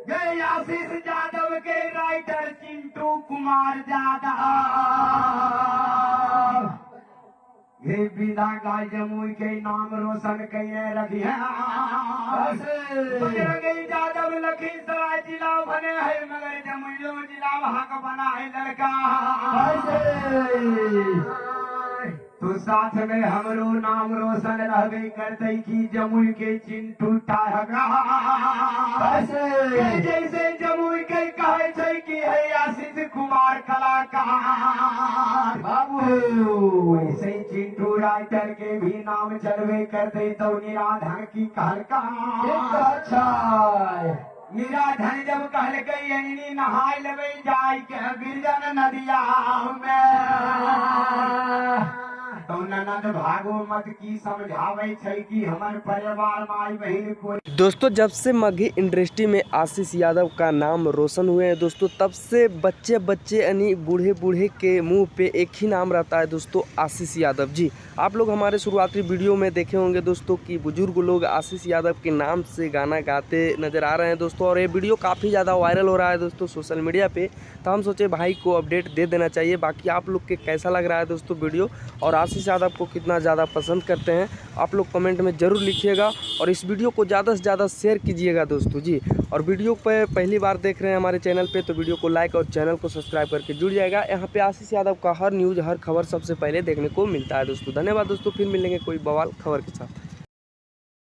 ये आशीष यादव के राइटर चिंटू कुमार यादव ये बिना गाय जमुई के नाम रोशन कैले रखी है। बजरंगी यादव लखीसराय जिला बने है मगर जमुई जिला वहाँ का बना है लड़का। तो साथ में हमरो नाम रोशन रहबे करते की जमुई के चिंटू टाहगा जैसे जमुई के कहे छै कि है आशीष कुमार कलाकार बाबू वैसे चिंटू राइटर के भी नाम चलवे करते तो निराधन की कहलका। अच्छा निराधन जब कहल गई नहाय लेवे जाय के गिरजन नदिया में तो ननद भागो मत की समझावे छै कि हमार परिवार माई बहन को। दोस्तों जब से मगही इंडस्ट्री में आशीष यादव का नाम रोशन हुए हैं दोस्तों, तब से बच्चे बच्चे यानी बूढ़े बूढ़े के मुंह पे एक ही नाम रहता है दोस्तों, आशीष यादव जी। आप लोग हमारे शुरुआती वीडियो में देखे होंगे दोस्तों कि बुजुर्ग लोग आशीष यादव के नाम से गाना गाते नज़र आ रहे हैं दोस्तों, और ये वीडियो काफ़ी ज़्यादा वायरल हो रहा है दोस्तों सोशल मीडिया पे। तो हम सोचे भाई को अपडेट दे देना चाहिए। बाकी आप लोग के कैसा लग रहा है दोस्तों वीडियो, और आशीष यादव को कितना ज़्यादा पसंद करते हैं आप लोग कमेंट में ज़रूर लिखिएगा, और इस वीडियो को ज़्यादा से ज़्यादा शेयर कीजिएगा दोस्तों जी। और वीडियो पे पहली बार देख रहे हैं हमारे चैनल पे तो वीडियो को लाइक और चैनल को सब्सक्राइब करके जुड़ जाएगा। यहाँ पे आशीष यादव का हर न्यूज़ हर खबर सबसे पहले देखने को मिलता है दोस्तों। धन्यवाद दोस्तों, फिर मिलेंगे कोई बवाल खबर के साथ।